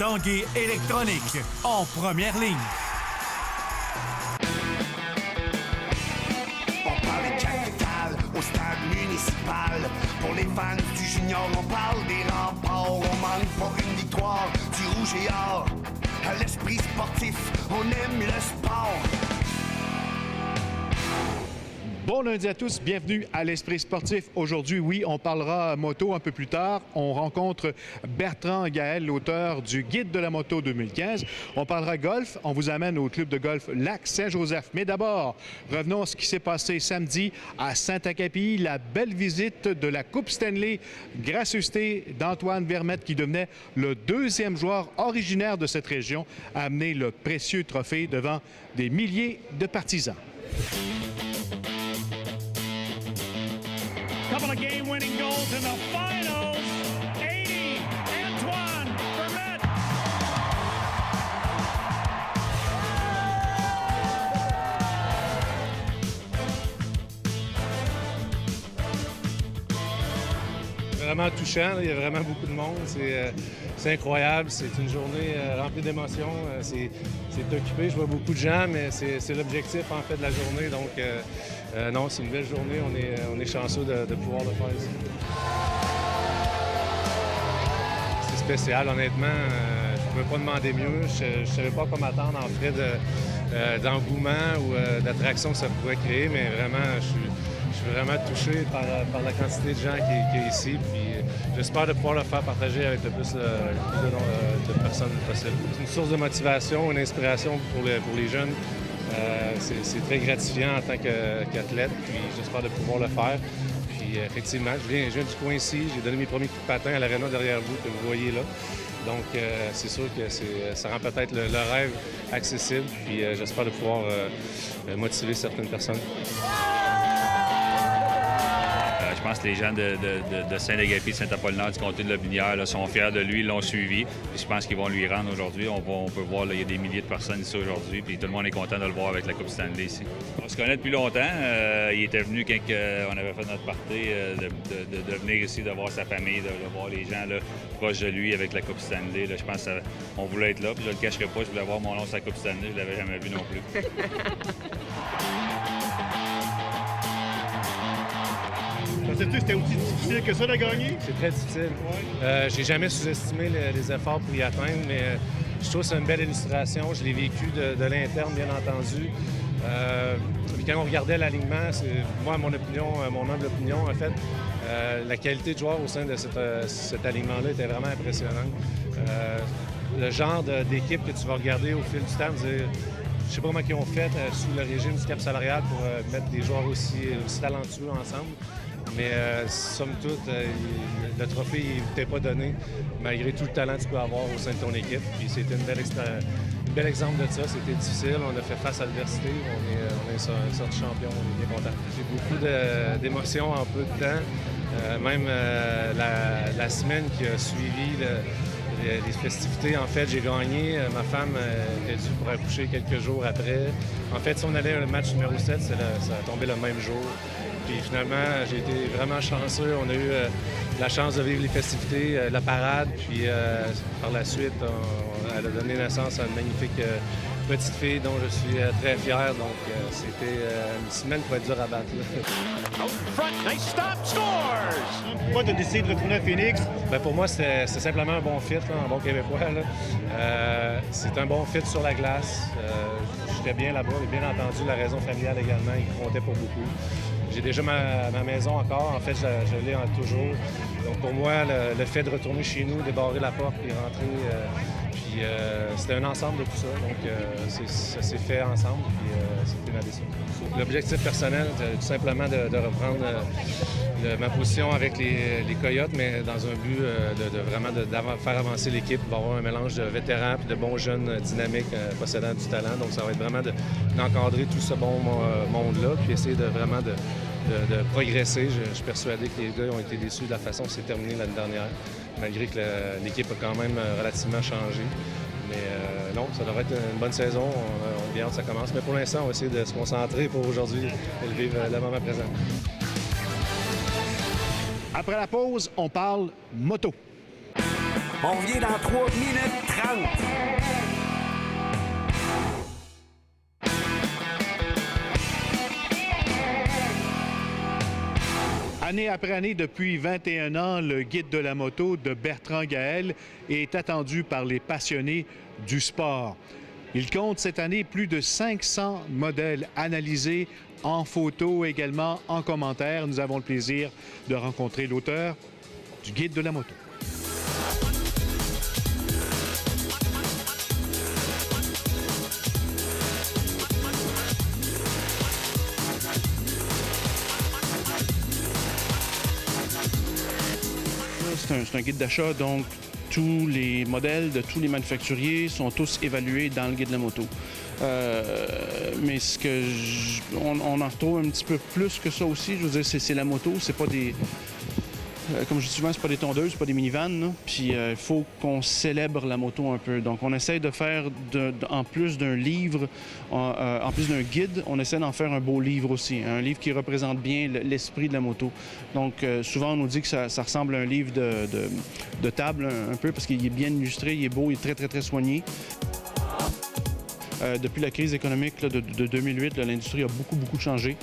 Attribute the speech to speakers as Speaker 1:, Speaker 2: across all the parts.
Speaker 1: Tanguay électronique, en première ligne.
Speaker 2: On parle de capitale au stade municipal. Pour les fans du junior, on parle des remparts. On manque pas une victoire du rouge et or. À l'esprit sportif, on aime le sport.
Speaker 3: Bon lundi à tous, bienvenue à l'Esprit sportif. Aujourd'hui, oui, on parlera moto un peu plus tard. On rencontre Bertrand Gaël, l'auteur du Guide de la moto 2015. On parlera golf. On vous amène au club de golf Lac-Saint-Joseph. Mais d'abord, revenons à ce qui s'est passé samedi à Saint-Acapie, la belle visite de la Coupe Stanley, gracieuseté d'Antoine Vermette qui devenait le deuxième joueur originaire de cette région à amener le précieux trophée devant des milliers de partisans.
Speaker 4: Couple of game-winning goals in the finals. 80, Antoine Vermette.
Speaker 5: Vraiment touchant, il y a vraiment beaucoup de monde. C'est incroyable, c'est une journée remplie d'émotions. C'est occupé, je vois beaucoup de gens, mais c'est l'objectif en fait de la journée. Donc non, c'est une belle journée, on est chanceux de pouvoir le faire ici. C'est spécial, honnêtement. Je ne pouvais pas demander mieux. Je ne savais pas quoi m'attendre en fait d'engouement ou d'attraction que ça pourrait créer, mais vraiment, je suis vraiment touché par la quantité de gens qui est ici. Puis j'espère de pouvoir le faire partager avec le plus de personnes possible. C'est une source de motivation, une inspiration pour les jeunes. C'est très gratifiant en tant qu'athlète, puis j'espère de pouvoir le faire. Puis effectivement, je viens du coin ici, j'ai donné mes premiers coups de patin à l'aréna derrière vous, que vous voyez là. Donc c'est sûr que ça rend peut-être le rêve accessible, puis j'espère de pouvoir motiver certaines personnes.
Speaker 6: Je pense que les gens de Saint-Agapi, de Saint-Apollinaire, du comté de Lotbinière là, sont fiers de lui, ils l'ont suivi. Puis je pense qu'ils vont lui rendre aujourd'hui. On peut voir, il y a des milliers de personnes ici aujourd'hui, puis tout le monde est content de le voir avec la Coupe Stanley ici. On se connaît depuis longtemps. Il était venu quand on avait fait notre party, de venir ici, de voir sa famille, de voir les gens là, proches de lui avec la Coupe Stanley. Là, je pense qu'on voulait être là, puis je ne le cacherai pas, je voulais voir mon nom sur la Coupe Stanley, je ne l'avais jamais vu non plus.
Speaker 7: Pensais-tu que c'était aussi difficile que ça de gagner?
Speaker 5: C'est très difficile. Ouais. J'ai jamais sous-estimé les efforts pour y atteindre, mais je trouve que c'est une belle illustration. Je l'ai vécu de l'interne, bien entendu. Puis quand on regardait l'alignement, moi, mon humble opinion, en fait, la qualité de joueur au sein de cet alignement-là était vraiment impressionnante. Le genre d'équipe que tu vas regarder au fil du temps, je ne sais pas comment ils ont fait sous le régime du cap salarial pour mettre des joueurs aussi talentueux ensemble. Mais somme toute, le trophée n'était pas donné, malgré tout le talent que tu peux avoir au sein de ton équipe. Puis c'était un bel exemple de ça. C'était difficile, on a fait face à l'adversité, on est sorti champion, on est bien content. J'ai beaucoup d'émotions en peu de temps. Même la semaine qui a suivi les festivités, en fait, j'ai gagné. Ma femme était due pour accoucher quelques jours après. En fait, si on allait au match numéro 7, ça a tombé le même jour. Puis finalement, j'ai été vraiment chanceux. On a eu la chance de vivre les festivités, la parade. Puis par la suite, elle a donné naissance à une magnifique petite fille dont je suis très fier. Donc c'était une semaine pour être dur à battre.
Speaker 7: Pourquoi tu as décidé de retourner à Phoenix?
Speaker 5: Bien, pour moi, c'est simplement un bon fit, là, un bon Québécois. C'est un bon fit sur la glace. J'étais bien là-bas, et bien entendu, la raison familiale également, il comptait pour beaucoup. J'ai déjà ma maison encore. En fait, je l'ai toujours. Donc, pour moi, le fait de retourner chez nous, débarrer la porte et rentrer, c'était un ensemble de tout ça. Donc, ça s'est fait ensemble, puis c'était ma décision. L'objectif personnel, c'est tout simplement de reprendre ma position avec les Coyotes, mais dans un but de vraiment faire avancer l'équipe, d'avoir un mélange de vétérans et de bons jeunes dynamiques possédant du talent. Donc, ça va être vraiment d'encadrer tout ce bon monde-là, puis essayer de progresser. Je suis persuadé que les gars ont été déçus de la façon que c'est terminé l'année dernière, malgré que l'équipe a quand même relativement changé. Mais non, ça devrait être une bonne saison. On a bien hâte que ça commence. Mais pour l'instant, on va essayer de se concentrer pour aujourd'hui et de vivre le moment présent.
Speaker 3: Après la pause, on parle moto.
Speaker 2: On revient dans 3 minutes 30.
Speaker 3: Année après année, depuis 21 ans, le guide de la moto de Bertrand Gaël est attendu par les passionnés du sport. Il compte cette année plus de 500 modèles analysés en photo, également en commentaire. Nous avons le plaisir de rencontrer l'auteur du guide de la moto.
Speaker 8: C'est un guide d'achat, donc tous les modèles de tous les manufacturiers sont tous évalués dans le guide de la moto. Mais on en retrouve un petit peu plus que ça aussi. Je veux dire, c'est la moto, c'est pas des... comme je dis souvent, c'est pas des tondeuses, c'est pas des minivans. Puis il faut qu'on célèbre la moto un peu. Donc on essaie de faire, en plus d'un livre, en plus d'un guide, on essaie d'en faire un beau livre aussi. Un livre qui représente bien l'esprit de la moto. Donc souvent on nous dit que ça ressemble à un livre de table un peu parce qu'il est bien illustré, il est beau, il est très très très soigné. Depuis la crise économique là, de 2008, l'industrie a beaucoup changé.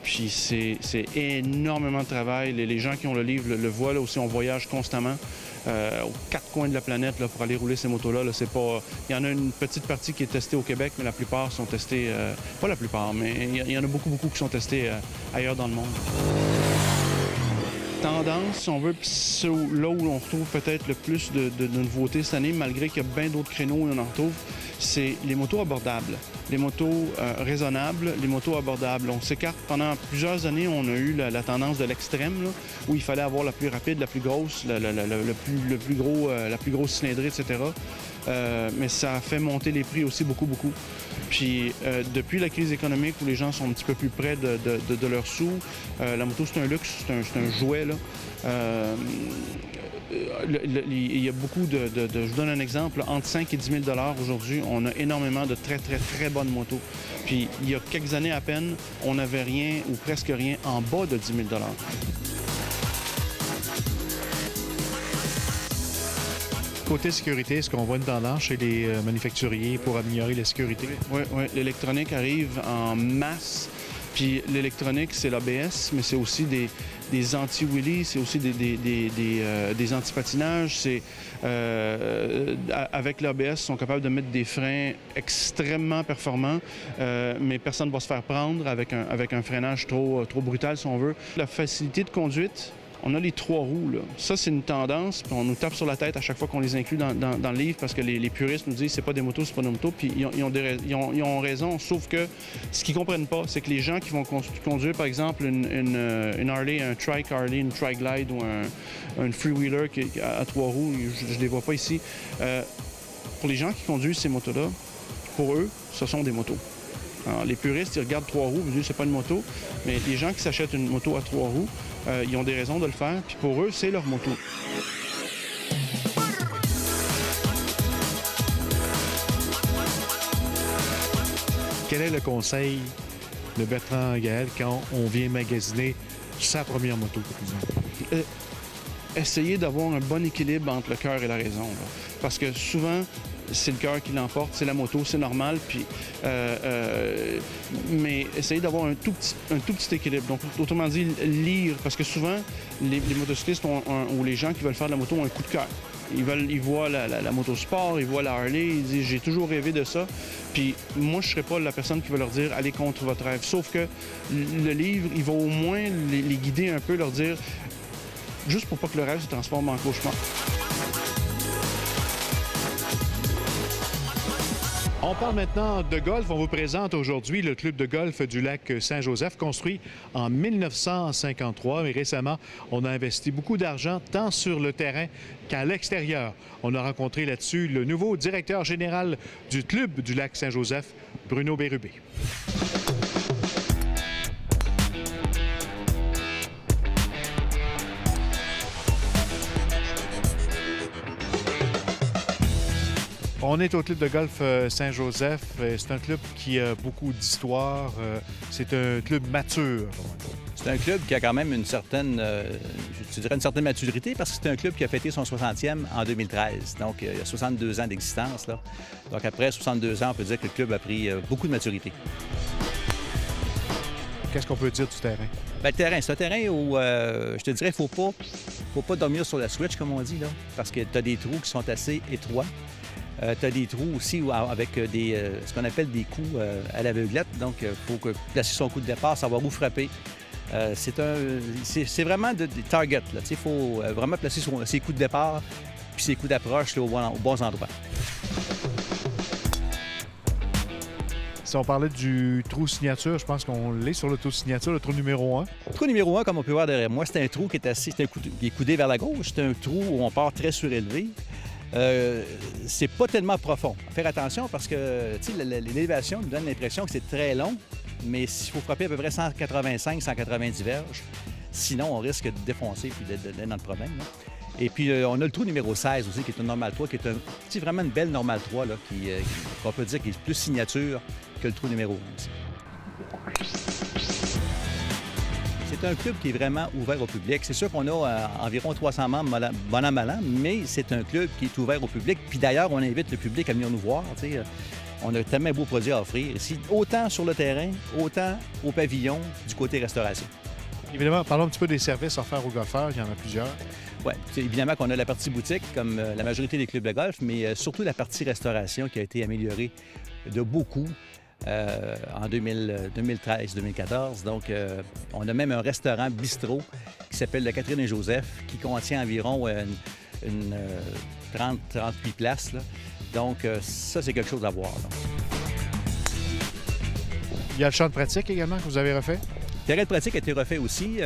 Speaker 8: Puis c'est énormément de travail. Les gens qui ont le livre le voient là aussi, on voyage constamment aux 4 coins de la planète là, pour aller rouler ces motos-là. Là, c'est pas... Il y en a une petite partie qui est testée au Québec, mais la plupart sont testés... pas la plupart, mais il y en a beaucoup qui sont testés ailleurs dans le monde. Tendance, si on veut, là où on retrouve peut-être le plus de nouveautés cette année, malgré qu'il y a bien d'autres créneaux où on en retrouve, c'est les motos abordables, les motos raisonnables, les motos abordables. On s'écarte pendant plusieurs années, on a eu la tendance de l'extrême, là, où il fallait avoir la plus rapide, la plus grosse, la plus grosse cylindrée, etc. Mais ça a fait monter les prix aussi beaucoup. Puis depuis la crise économique où les gens sont un petit peu plus près de leurs sous, la moto c'est un luxe, c'est un jouet. Là. Il y a beaucoup je vous donne un exemple, entre 5 et 10 000 $ aujourd'hui, on a énormément de très bonnes motos. Puis il y a quelques années à peine, on n'avait rien ou presque rien en bas de 10 000 $.
Speaker 3: Côté sécurité, est-ce qu'on voit une tendance chez les manufacturiers pour améliorer la sécurité? Oui.
Speaker 8: L'électronique arrive en masse. Puis l'électronique, c'est l'ABS, mais c'est aussi des anti-wheelies, c'est aussi des anti-patinages. Avec l'ABS, ils sont capables de mettre des freins extrêmement performants, mais personne ne va se faire prendre avec un freinage trop brutal, si on veut. La facilité de conduite, on a les 3 roues, là. Ça, c'est une tendance, puis on nous tape sur la tête à chaque fois qu'on les inclut dans le livre parce que les puristes nous disent c'est pas des motos, c'est pas des motos, puis ils ont raison, sauf que ce qu'ils comprennent pas, c'est que les gens qui vont conduire, par exemple, une Harley, un Trike Harley, une Trike Glide ou un Freewheeler à 3 roues, je les vois pas ici. Pour les gens qui conduisent ces motos-là, pour eux, ce sont des motos. Alors, les puristes, ils regardent 3 roues, ils disent c'est pas une moto, mais les gens qui s'achètent une moto à 3 roues, ils ont des raisons de le faire, puis pour eux, c'est leur moto.
Speaker 3: Quel est le conseil de Bertrand Gaël quand on vient magasiner sa première moto?
Speaker 8: Essayer d'avoir un bon équilibre entre le cœur et la raison. Là. Parce que souvent, c'est le cœur qui l'emporte, c'est la moto, c'est normal. Puis, mais essayer d'avoir un tout petit équilibre. Donc, autrement dit, lire. Parce que souvent, les motocyclistes ou les gens qui veulent faire de la moto ont un coup de cœur. Ils voient la moto sport, ils voient la Harley, ils disent « j'ai toujours rêvé de ça ». Puis moi, je ne serais pas la personne qui va leur dire « allez contre votre rêve ». Sauf que le livre, il va au moins les guider un peu, leur dire juste pour pas que le rêve se transforme en cauchemar.
Speaker 3: On parle maintenant de golf. On vous présente aujourd'hui le club de golf du lac Saint-Joseph, construit en 1953. Mais récemment, on a investi beaucoup d'argent tant sur le terrain qu'à l'extérieur. On a rencontré là-dessus le nouveau directeur général du club du lac Saint-Joseph, Bruno Bérubé. On est au club de golf Saint-Joseph. C'est un club qui a beaucoup d'histoire. C'est un club mature.
Speaker 9: C'est un club qui a quand même une certaine, tu dirais, une certaine maturité parce que c'est un club qui a fêté son 60e en 2013. Donc, il y a 62 ans d'existence, là. Donc, après 62 ans, on peut dire que le club a pris beaucoup de maturité.
Speaker 3: Qu'est-ce qu'on peut dire du terrain?
Speaker 9: Bien, le terrain, c'est un terrain où, je te dirais, il ne faut pas dormir sur la switch, comme on dit, là, parce que tu as des trous qui sont assez étroits. Tu as des trous aussi avec ce qu'on appelle des coups à l'aveuglette. Donc, il faut placer son coup de départ, savoir où frapper. C'est vraiment des targets. Il faut vraiment placer ses coups de départ puis ses coups d'approche aux bons endroits.
Speaker 3: Si on parlait du trou signature, je pense qu'on l'est sur le trou signature, le trou numéro 1.
Speaker 9: Le trou numéro 1, comme on peut voir derrière moi, c'est un trou qui est coudé vers la gauche. C'est un trou où on part très surélevé. C'est pas tellement profond. Faire attention parce que l'élévation nous donne l'impression que c'est très long, mais il faut frapper à peu près 185-190 verges. Sinon, on risque de défoncer et d'être dans le problème. Là. Et puis, on a le trou numéro 16 aussi, qui est un normal 3, qui est vraiment une belle normal 3, là, qu'on peut dire qui est plus signature que le trou numéro 1 aussi. C'est un club qui est vraiment ouvert au public. C'est sûr qu'on a environ 300 membres, bon an, mal an, mais c'est un club qui est ouvert au public. Puis d'ailleurs, on invite le public à venir nous voir. On a tellement de beaux produits à offrir ici, autant sur le terrain, autant au pavillon du côté restauration.
Speaker 3: Évidemment, parlons un petit peu des services offerts aux golfeurs. Il y en a plusieurs.
Speaker 9: Oui, évidemment qu'on a la partie boutique, comme la majorité des clubs de golf, mais surtout la partie restauration qui a été améliorée de beaucoup en 2013-2014. Donc, on a même un restaurant bistrot qui s'appelle le Catherine et Joseph, qui contient environ 38 places. Là. Donc, ça, c'est quelque chose à voir. Là.
Speaker 3: Il y a le champ de pratique également que vous avez refait?
Speaker 9: Le terrain de pratique a été refait aussi.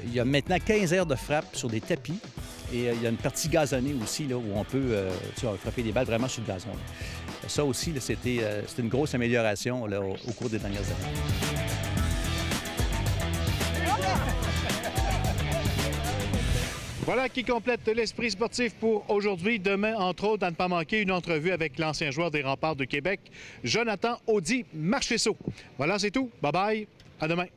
Speaker 9: Il y a maintenant 15 aires de frappe sur des tapis. Et il y a une partie gazonnée aussi, là, où on peut frapper des balles vraiment sur le gazon. Là. Ça aussi, c'était une grosse amélioration là, au cours des dernières années.
Speaker 3: Voilà qui complète l'esprit sportif pour aujourd'hui. Demain, entre autres, à ne pas manquer une entrevue avec l'ancien joueur des Remparts de Québec, Jonathan Audy Marcheseau. Voilà, c'est tout. Bye-bye. À demain.